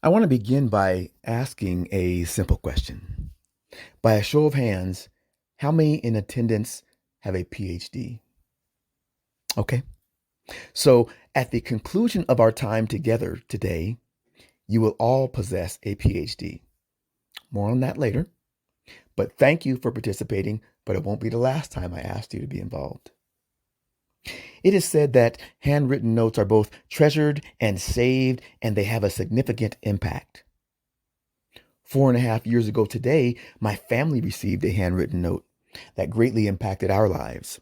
I want to begin by asking a simple question. By a show of hands, how many in attendance have a PhD? Okay. So, at the conclusion of our time together today, you will all possess a PhD. More on that later. But thank you for participating, but it won't be the last time I asked you to be involved. It is said that handwritten notes are both treasured and saved, and they have a significant impact. 4.5 years ago today, my family received a handwritten note that greatly impacted our lives.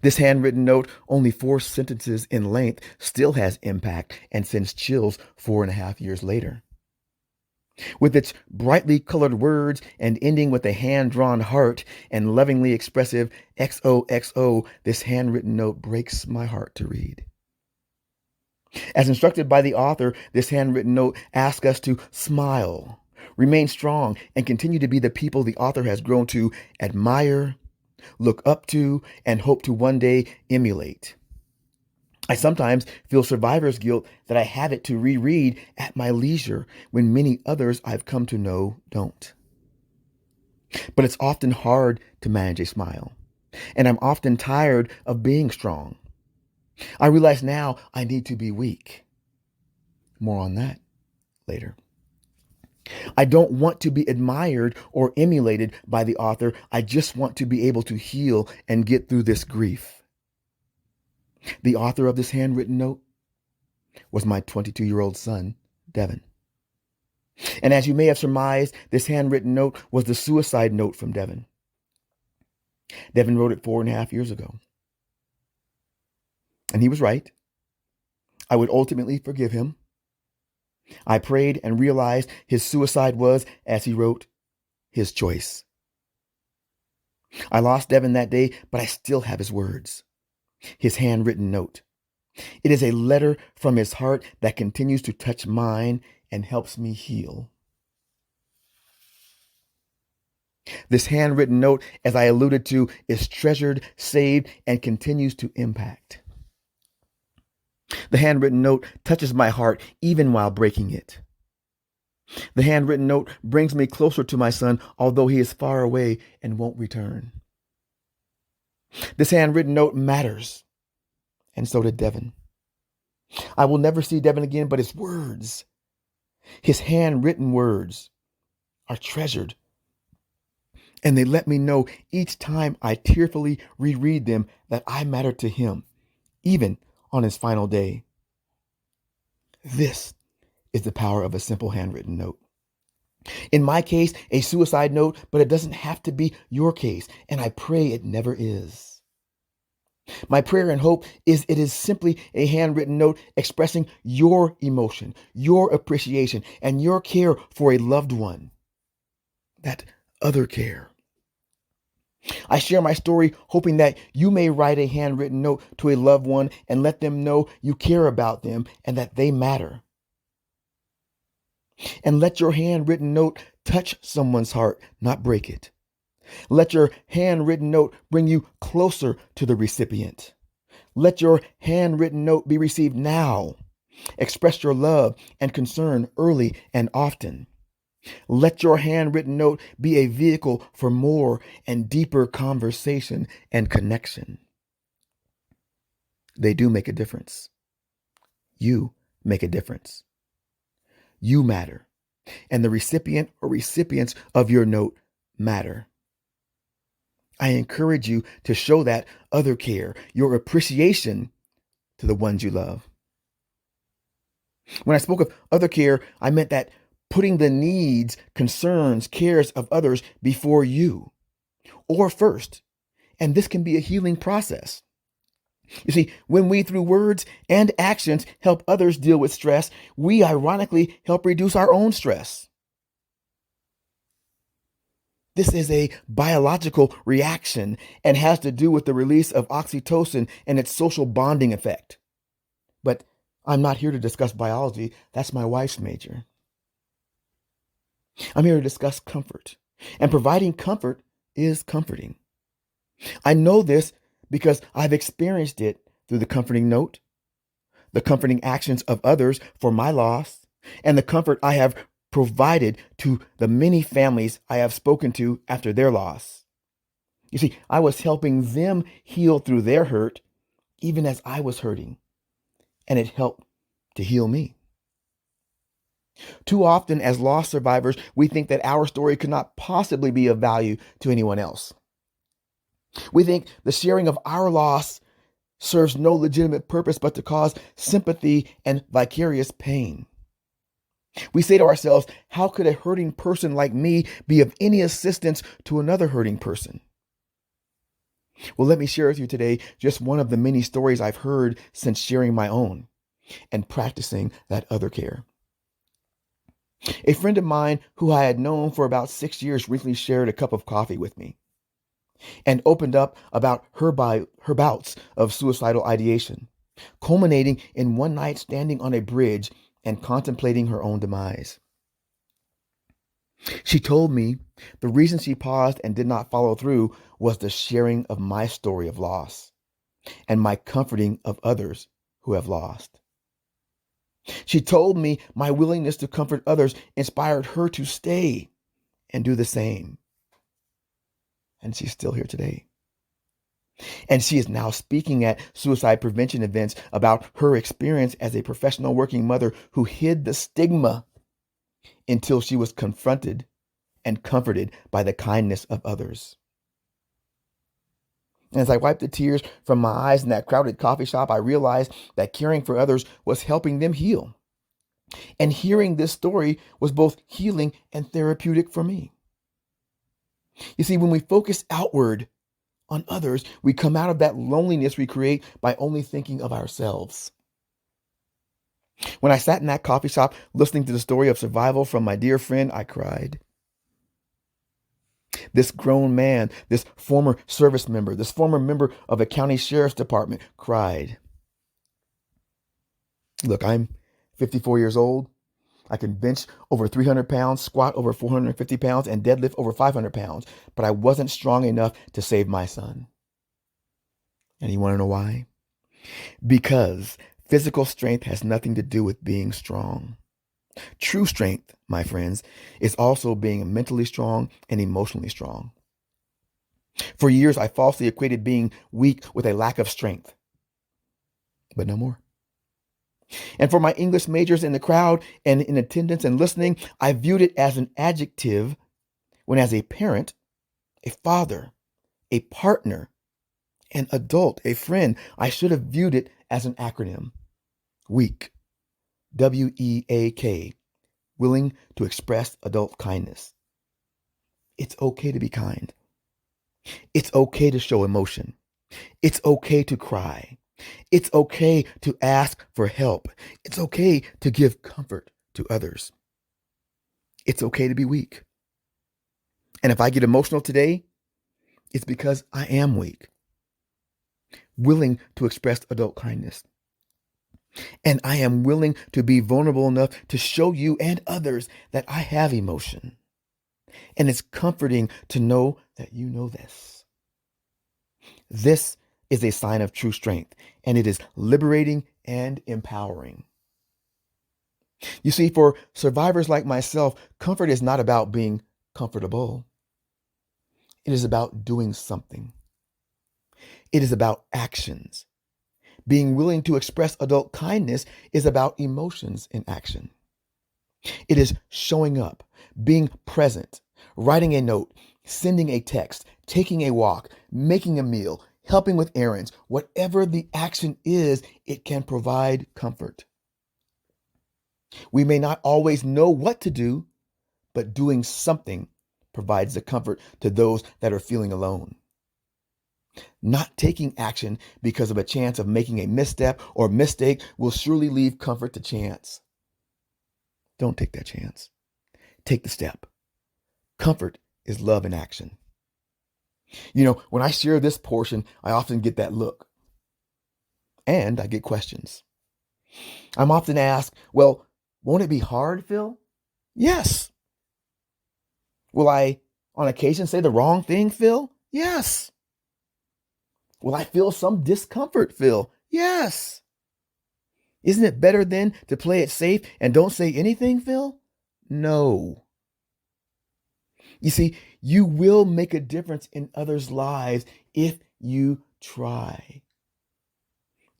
This handwritten note, only 4 sentences in length, still has impact and sends chills 4.5 years later. With its brightly colored words and ending with a hand-drawn heart and lovingly expressive XOXO, this handwritten note breaks my heart to read. As instructed by the author, this handwritten note asks us to smile, remain strong, and continue to be the people the author has grown to admire, look up to, and hope to one day emulate. I sometimes feel survivor's guilt that I have it to reread at my leisure when many others I've come to know don't. But it's often hard to manage a smile, and I'm often tired of being strong. I realize now I need to be weak. More on that later. I don't want to be admired or emulated by the author. I just want to be able to heal and get through this grief. The author of this handwritten note was my 22-year-old son, Devin. And as you may have surmised, this handwritten note was the suicide note from Devin. Devin wrote it 4.5 years ago. And he was right. I would ultimately forgive him. I prayed and realized his suicide was, as he wrote, his choice. I lost Devin that day, but I still have his words, his handwritten note. It is a letter from his heart that continues to touch mine and helps me heal. This handwritten note, as I alluded to, is treasured, saved, and continues to impact. The handwritten note touches my heart even while breaking it. The handwritten note brings me closer to my son, although he is far away and won't return. This handwritten note matters, and so did Devin. I will never see Devin again, but his words, his handwritten words, are treasured. And they let me know each time I tearfully reread them that I matter to him, even on his final day. This is the power of a simple handwritten note. In my case, a suicide note, but it doesn't have to be your case, and I pray it never is. My prayer and hope is it is simply a handwritten note expressing your emotion, your appreciation, and your care for a loved one. That other care. I share my story hoping that you may write a handwritten note to a loved one and let them know you care about them and that they matter. And let your handwritten note touch someone's heart, not break it. Let your handwritten note bring you closer to the recipient. Let your handwritten note be received now. Express your love and concern early and often. Let your handwritten note be a vehicle for more and deeper conversation and connection. They do make a difference. You make a difference. You matter. And the recipient or recipients of your note matter. I encourage you to show that other care, your appreciation to the ones you love. When I spoke of other care, I meant that putting the needs, concerns, cares of others before you or first. And this can be a healing process. You see, when we, through words and actions, help others deal with stress, we ironically help reduce our own stress. This is a biological reaction and has to do with the release of oxytocin and its social bonding effect. But I'm not here to discuss biology. That's my wife's major. I'm here to discuss comfort. And providing comfort is comforting. I know this because I've experienced it through the comforting note, the comforting actions of others for my loss, and the comfort I have provided to the many families I have spoken to after their loss. You see, I was helping them heal through their hurt, even as I was hurting, and it helped to heal me. Too often, as loss survivors, we think that our story could not possibly be of value to anyone else. We think the sharing of our loss serves no legitimate purpose but to cause sympathy and vicarious pain. We say to ourselves, how could a hurting person like me be of any assistance to another hurting person? Well, let me share with you today just one of the many stories I've heard since sharing my own and practicing that other care. A friend of mine who I had known for about 6 years recently shared a cup of coffee with me and opened up about her bouts of suicidal ideation, culminating in one night standing on a bridge and contemplating her own demise. She told me the reason she paused and did not follow through was the sharing of my story of loss and my comforting of others who have lost. She told me my willingness to comfort others inspired her to stay and do the same. And she's still here today. And she is now speaking at suicide prevention events about her experience as a professional working mother who hid the stigma until she was confronted and comforted by the kindness of others. And as I wiped the tears from my eyes in that crowded coffee shop, I realized that caring for others was helping them heal. And hearing this story was both healing and therapeutic for me. You see, when we focus outward on others, we come out of that loneliness we create by only thinking of ourselves. When I sat in that coffee shop listening to the story of survival from my dear friend, I cried. This grown man, this former service member, this former member of a county sheriff's department cried. Look, I'm 54 years old. I can bench over 300 pounds, squat over 450 pounds, and deadlift over 500 pounds, but I wasn't strong enough to save my son. And you want to know why? Because physical strength has nothing to do with being strong. True strength, my friends, is also being mentally strong and emotionally strong. For years, I falsely equated being weak with a lack of strength, but no more. And for my English majors in the crowd and in attendance and listening, I viewed it as an adjective when as a parent, a father, a partner, an adult, a friend, I should have viewed it as an acronym. WEAK. WEAK. Willing to express adult kindness. It's okay to be kind. It's okay to show emotion. It's okay to cry. It's okay to ask for help. It's okay to give comfort to others. It's okay to be weak. And if I get emotional today, it's because I am weak, willing to express adult kindness. And I am willing to be vulnerable enough to show you and others that I have emotion. And it's comforting to know that you know this. This is a sign of true strength, and it is liberating and empowering. You see, for survivors like myself, comfort is not about being comfortable. It is about doing something. It is about actions. Being willing to express adult kindness is about emotions in action. It is showing up, being present, writing a note, sending a text, taking a walk, making a meal, helping with errands. Whatever the action is, it can provide comfort. We may not always know what to do, but doing something provides the comfort to those that are feeling alone. Not taking action because of a chance of making a misstep or mistake will surely leave comfort to chance. Don't take that chance. Take the step. Comfort is love in action. You know, when I share this portion, I often get that look. And I get questions. I'm often asked, well, won't it be hard, Phil? Yes. Will I, on occasion, say the wrong thing, Phil? Yes. Will I feel some discomfort, Phil? Yes. Isn't it better then to play it safe and don't say anything, Phil? No. You see, you will make a difference in others' lives if you try,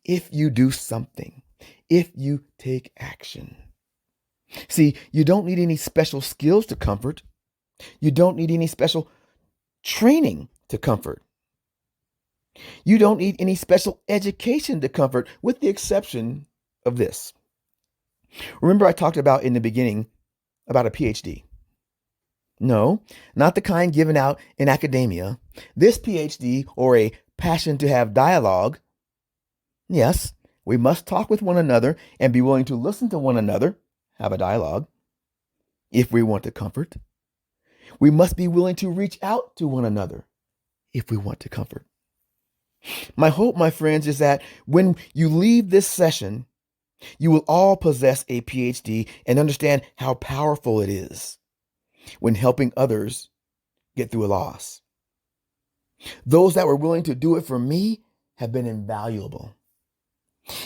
if you do something, if you take action. See, you don't need any special skills to comfort. You don't need any special training to comfort. You don't need any special education to comfort, with the exception of this. Remember, I talked about in the beginning about a PhD. No, not the kind given out in academia. This PhD, or a passion to have dialogue, yes, we must talk with one another and be willing to listen to one another, have a dialogue, if we want to comfort. We must be willing to reach out to one another if we want to comfort. My hope, my friends, is that when you leave this session, you will all possess a PhD and understand how powerful it is when helping others get through a loss. Those that were willing to do it for me have been invaluable.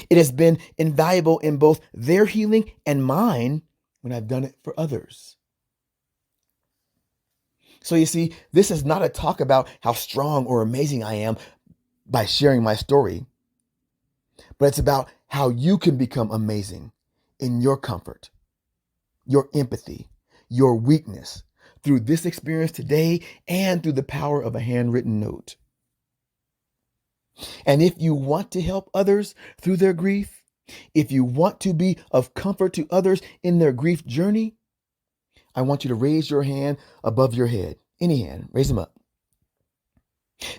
It has been invaluable in both their healing and mine when I've done it for others. So you see, this is not a talk about how strong or amazing I am by sharing my story, but it's about how you can become amazing in your comfort, your empathy, your weakness through this experience today and through the power of a handwritten note. And if you want to help others through their grief, if you want to be of comfort to others in their grief journey, I want you to raise your hand above your head. Any hand, raise them up.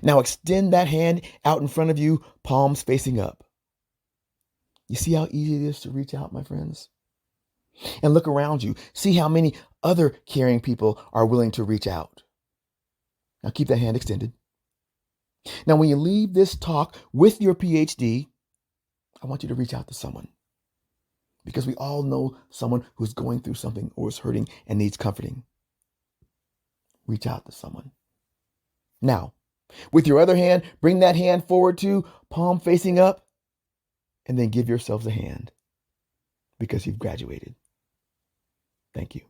Now extend that hand out in front of you, palms facing up. You see how easy it is to reach out, my friends? And look around you. See how many other caring people are willing to reach out. Now keep that hand extended. Now, when you leave this talk with your PhD, I want you to reach out to someone, because we all know someone who's going through something or is hurting and needs comforting. Reach out to someone. Now, with your other hand, bring that hand forward too, palm facing up, and then give yourselves a hand because you've graduated. Thank you.